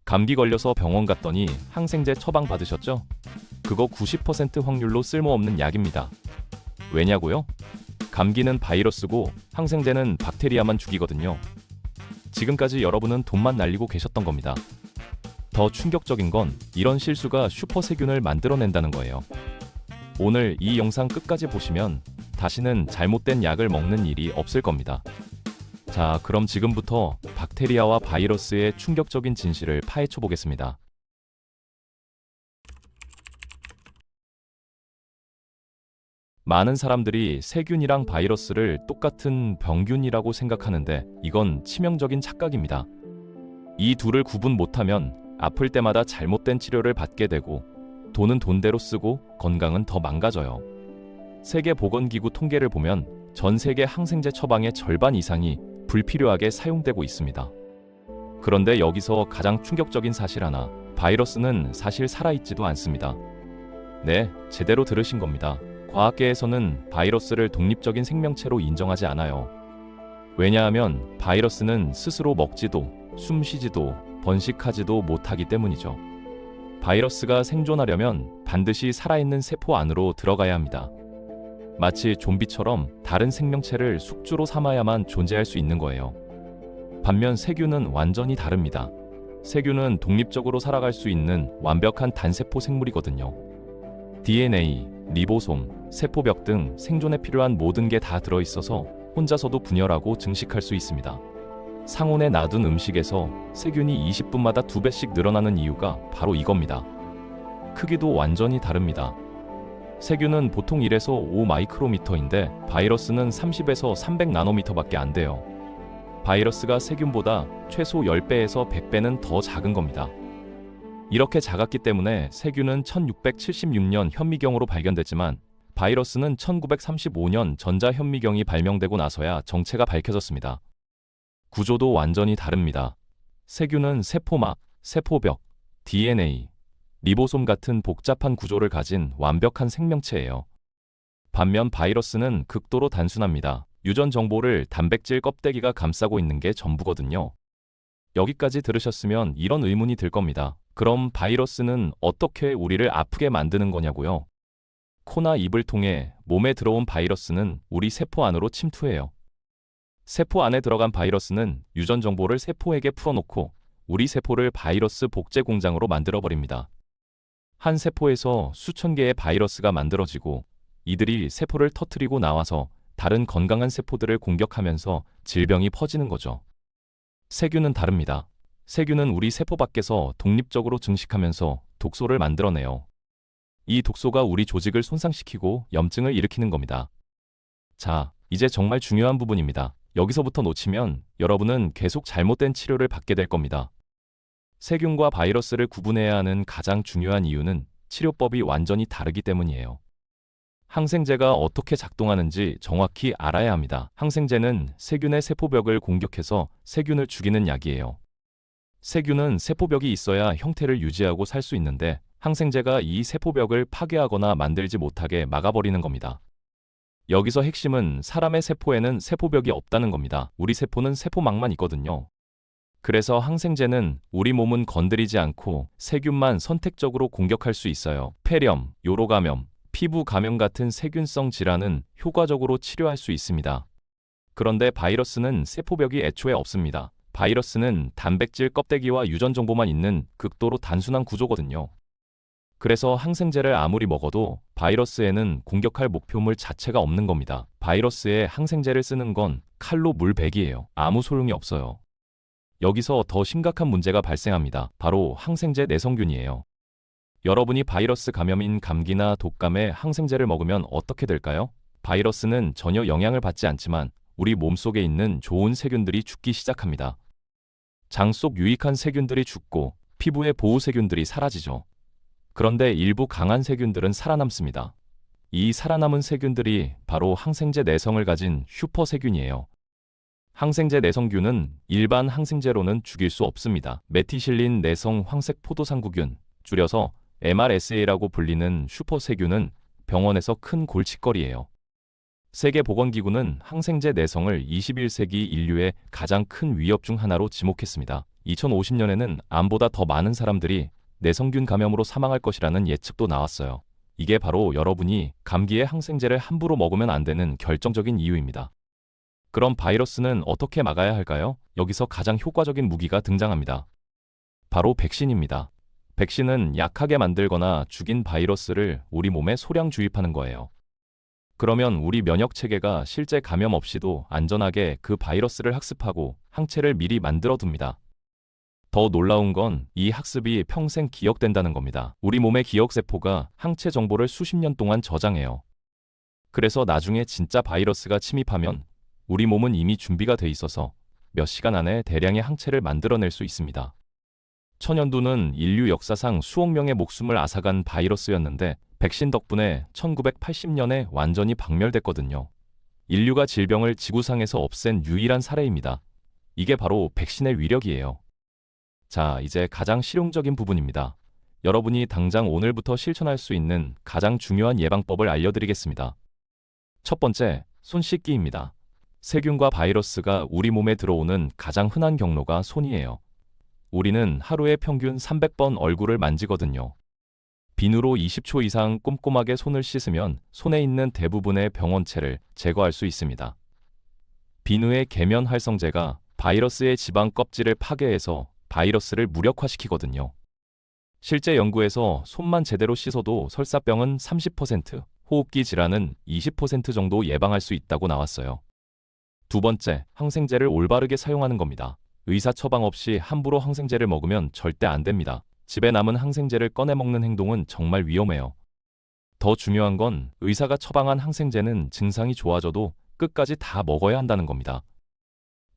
감기 걸려서 병원 갔더니 항생제 처방 받으셨죠? 그거 90% 확률로 쓸모없는 약입니다. 왜냐고요? 감기는 바이러스고 항생제는 박테리아만 죽이거든요. 지금까지 여러분은 돈만 날리고 계셨던 겁니다. 더 충격적인 건 이런 실수가 슈퍼세균을 만들어낸다는 거예요. 오늘 이 영상 끝까지 보시면 다시는 잘못된 약을 먹는 일이 없을 겁니다. 자, 그럼 지금부터 박테리아와 바이러스의 충격적인 진실을 파헤쳐 보겠습니다. 많은 사람들이 세균이랑 바이러스를 똑같은 병균이라고 생각하는데 이건 치명적인 착각입니다. 이 둘을 구분 못하면 아플 때마다 잘못된 치료를 받게 되고 돈은 돈대로 쓰고 건강은 더 망가져요. 세계보건기구 통계를 보면 전 세계 항생제 처방의 절반 이상이 불필요하게 사용되고 있습니다. 그런데 여기서 가장 충격적인 사실 하나, 바이러스는 사실 살아있지도 않습니다. 네, 제대로 들으신 겁니다. 과학계에서는 바이러스를 독립적인 생명체로 인정하지 않아요. 왜냐하면 바이러스는 스스로 먹지도, 숨쉬지도, 번식하지도 못하기 때문이죠. 바이러스가 생존하려면 반드시 살아있는 세포 안으로 들어가야 합니다. 마치 좀비처럼 다른 생명체를 숙주로 삼아야만 존재할 수 있는 거예요. 반면 세균은 완전히 다릅니다. 세균은 독립적으로 살아갈 수 있는 완벽한 단세포 생물이거든요. DNA, 리보솜, 세포벽 등 생존에 필요한 모든 게 다 들어있어서 혼자서도 분열하고 증식할 수 있습니다. 상온에 놔둔 음식에서 세균이 20분마다 2배씩 늘어나는 이유가 바로 이겁니다. 크기도 완전히 다릅니다. 세균은 보통 1에서 5 마이크로미터인데 바이러스는 30에서 300 나노미터밖에 안 돼요. 바이러스가 세균보다 최소 10배에서 100배는 더 작은 겁니다. 이렇게 작았기 때문에 세균은 1676년 현미경으로 발견됐지만 바이러스는 1935년 전자현미경이 발명되고 나서야 정체가 밝혀졌습니다. 구조도 완전히 다릅니다. 세균은 세포막, 세포벽, DNA, 리보솜 같은 복잡한 구조를 가진 완벽한 생명체예요. 반면 바이러스는 극도로 단순합니다. 유전 정보를 단백질 껍데기가 감싸고 있는 게 전부거든요. 여기까지 들으셨으면 이런 의문이 들 겁니다. 그럼 바이러스는 어떻게 우리를 아프게 만드는 거냐고요? 코나 입을 통해 몸에 들어온 바이러스는 우리 세포 안으로 침투해요. 세포 안에 들어간 바이러스는 유전 정보를 세포에게 풀어놓고 우리 세포를 바이러스 복제 공장으로 만들어버립니다. 한 세포에서 수천 개의 바이러스가 만들어지고 이들이 세포를 터뜨리고 나와서 다른 건강한 세포들을 공격하면서 질병이 퍼지는 거죠. 세균은 다릅니다. 세균은 우리 세포 밖에서 독립적으로 증식하면서 독소를 만들어내요. 이 독소가 우리 조직을 손상시키고 염증을 일으키는 겁니다. 자, 이제 정말 중요한 부분입니다. 여기서부터 놓치면 여러분은 계속 잘못된 치료를 받게 될 겁니다. 세균과 바이러스를 구분해야 하는 가장 중요한 이유는 치료법이 완전히 다르기 때문이에요. 항생제가 어떻게 작동하는지 정확히 알아야 합니다. 항생제는 세균의 세포벽을 공격해서 세균을 죽이는 약이에요. 세균은 세포벽이 있어야 형태를 유지하고 살 수 있는데 항생제가 이 세포벽을 파괴하거나 만들지 못하게 막아버리는 겁니다. 여기서 핵심은 사람의 세포에는 세포벽이 없다는 겁니다. 우리 세포는 세포막만 있거든요. 그래서 항생제는 우리 몸은 건드리지 않고 세균만 선택적으로 공격할 수 있어요. 폐렴, 요로감염, 피부 감염 같은 세균성 질환은 효과적으로 치료할 수 있습니다. 그런데 바이러스는 세포벽이 애초에 없습니다. 바이러스는 단백질 껍데기와 유전 정보만 있는 극도로 단순한 구조거든요. 그래서 항생제를 아무리 먹어도 바이러스에는 공격할 목표물 자체가 없는 겁니다. 바이러스에 항생제를 쓰는 건 칼로 물 베기예요. 아무 소용이 없어요. 여기서 더 심각한 문제가 발생합니다. 바로 항생제 내성균이에요. 여러분이 바이러스 감염인 감기나 독감에 항생제를 먹으면 어떻게 될까요? 바이러스는 전혀 영향을 받지 않지만 우리 몸속에 있는 좋은 세균들이 죽기 시작합니다. 장 속 유익한 세균들이 죽고 피부의 보호 세균들이 사라지죠. 그런데 일부 강한 세균들은 살아남습니다. 이 살아남은 세균들이 바로 항생제 내성을 가진 슈퍼세균이에요. 항생제 내성균은 일반 항생제로는 죽일 수 없습니다. 메티실린 내성 황색 포도상구균, 줄여서 MRSA라고 불리는 슈퍼세균은 병원에서 큰 골칫거리예요. 세계보건기구는 항생제 내성을 21세기 인류의 가장 큰 위협 중 하나로 지목했습니다. 2050년에는 암보다 더 많은 사람들이 내성균 감염으로 사망할 것이라는 예측도 나왔어요. 이게 바로 여러분이 감기에 항생제를 함부로 먹으면 안 되는 결정적인 이유입니다. 그럼 바이러스는 어떻게 막아야 할까요? 여기서 가장 효과적인 무기가 등장합니다. 바로 백신입니다. 백신은 약하게 만들거나 죽인 바이러스를 우리 몸에 소량 주입하는 거예요. 그러면 우리 면역 체계가 실제 감염 없이도 안전하게 그 바이러스를 학습하고 항체를 미리 만들어 둡니다. 더 놀라운 건 이 학습이 평생 기억된다는 겁니다. 우리 몸의 기억세포가 항체 정보를 수십 년 동안 저장해요. 그래서 나중에 진짜 바이러스가 침입하면 우리 몸은 이미 준비가 돼 있어서 몇 시간 안에 대량의 항체를 만들어낼 수 있습니다. 천연두는 인류 역사상 수억 명의 목숨을 앗아간 바이러스였는데 백신 덕분에 1980년에 완전히 박멸됐거든요. 인류가 질병을 지구상에서 없앤 유일한 사례입니다. 이게 바로 백신의 위력이에요. 자, 이제 가장 실용적인 부분입니다. 여러분이 당장 오늘부터 실천할 수 있는 가장 중요한 예방법을 알려드리겠습니다. 첫 번째, 손 씻기입니다. 세균과 바이러스가 우리 몸에 들어오는 가장 흔한 경로가 손이에요. 우리는 하루에 평균 300번 얼굴을 만지거든요. 비누로 20초 이상 꼼꼼하게 손을 씻으면 손에 있는 대부분의 병원체를 제거할 수 있습니다. 비누의 계면 활성제가 바이러스의 지방 껍질을 파괴해서 바이러스를 무력화시키거든요. 실제 연구에서 손만 제대로 씻어도 설사병은 30%, 호흡기 질환은 20% 정도 예방할 수 있다고 나왔어요. 두 번째, 항생제를 올바르게 사용하는 겁니다. 의사 처방 없이 함부로 항생제를 먹으면 절대 안 됩니다. 집에 남은 항생제를 꺼내 먹는 행동은 정말 위험해요. 더 중요한 건 의사가 처방한 항생제는 증상이 좋아져도 끝까지 다 먹어야 한다는 겁니다.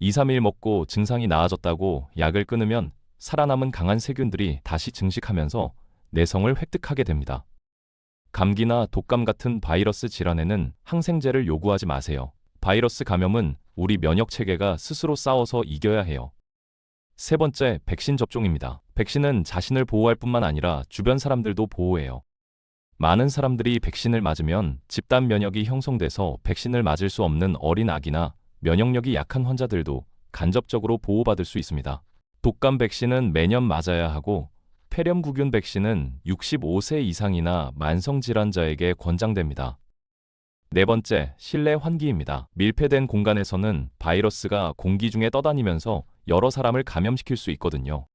2, 3일 먹고 증상이 나아졌다고 약을 끊으면 살아남은 강한 세균들이 다시 증식하면서 내성을 획득하게 됩니다. 감기나 독감 같은 바이러스 질환에는 항생제를 요구하지 마세요. 바이러스 감염은 우리 면역 체계가 스스로 싸워서 이겨야 해요. 세 번째, 백신 접종입니다. 백신은 자신을 보호할 뿐만 아니라 주변 사람들도 보호해요. 많은 사람들이 백신을 맞으면 집단 면역이 형성돼서 백신을 맞을 수 없는 어린 아기나 면역력이 약한 환자들도 간접적으로 보호받을 수 있습니다. 독감 백신은 매년 맞아야 하고 폐렴구균 백신은 65세 이상이나 만성질환자에게 권장됩니다. 네 번째, 실내 환기입니다. 밀폐된 공간에서는 바이러스가 공기 중에 떠다니면서 여러 사람을 감염시킬 수 있거든요.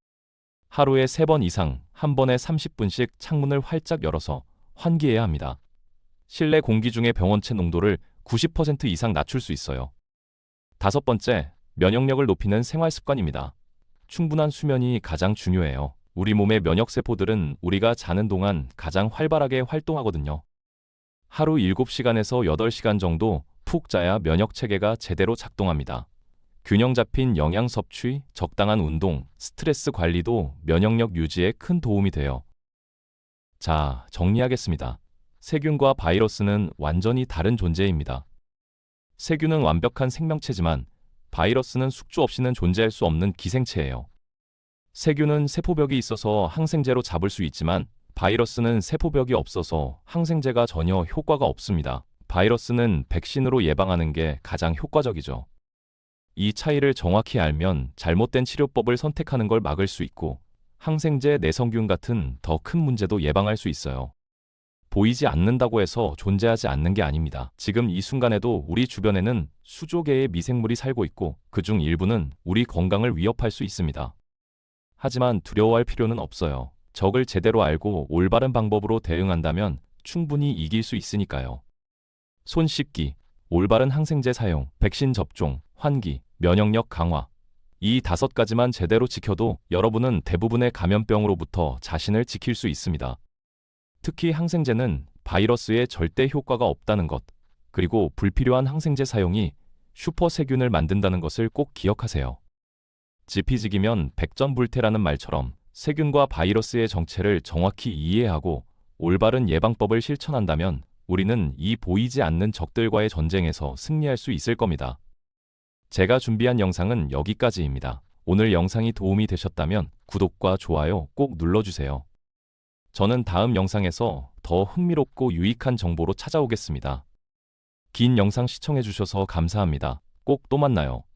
하루에 3번 이상, 한 번에 30분씩 창문을 활짝 열어서 환기해야 합니다. 실내 공기 중의 병원체 농도를 90% 이상 낮출 수 있어요. 다섯 번째, 면역력을 높이는 생활 습관입니다. 충분한 수면이 가장 중요해요. 우리 몸의 면역세포들은 우리가 자는 동안 가장 활발하게 활동하거든요. 하루 7시간에서 8시간 정도 푹 자야 면역체계가 제대로 작동합니다. 균형 잡힌 영양 섭취, 적당한 운동, 스트레스 관리도 면역력 유지에 큰 도움이 돼요. 자, 정리하겠습니다. 세균과 바이러스는 완전히 다른 존재입니다. 세균은 완벽한 생명체지만 바이러스는 숙주 없이는 존재할 수 없는 기생체예요. 세균은 세포벽이 있어서 항생제로 잡을 수 있지만 바이러스는 세포벽이 없어서 항생제가 전혀 효과가 없습니다. 바이러스는 백신으로 예방하는 게 가장 효과적이죠. 이 차이를 정확히 알면 잘못된 치료법을 선택하는 걸 막을 수 있고 항생제, 내성균 같은 더 큰 문제도 예방할 수 있어요. 보이지 않는다고 해서 존재하지 않는 게 아닙니다. 지금 이 순간에도 우리 주변에는 수조 개의 미생물이 살고 있고 그중 일부는 우리 건강을 위협할 수 있습니다. 하지만 두려워할 필요는 없어요. 적을 제대로 알고 올바른 방법으로 대응한다면 충분히 이길 수 있으니까요. 손 씻기, 올바른 항생제 사용, 백신 접종, 환기, 면역력 강화. 이 5가지만 제대로 지켜도 여러분은 대부분의 감염병으로부터 자신을 지킬 수 있습니다. 특히 항생제는 바이러스에 절대 효과가 없다는 것, 그리고 불필요한 항생제 사용이 슈퍼세균을 만든다는 것을 꼭 기억하세요. 지피지기면 백전불태라는 말처럼 세균과 바이러스의 정체를 정확히 이해하고 올바른 예방법을 실천한다면 우리는 이 보이지 않는 적들과의 전쟁에서 승리할 수 있을 겁니다. 제가 준비한 영상은 여기까지입니다. 오늘 영상이 도움이 되셨다면 구독과 좋아요 꼭 눌러주세요. 저는 다음 영상에서 더 흥미롭고 유익한 정보로 찾아오겠습니다. 긴 영상 시청해주셔서 감사합니다. 꼭 또 만나요.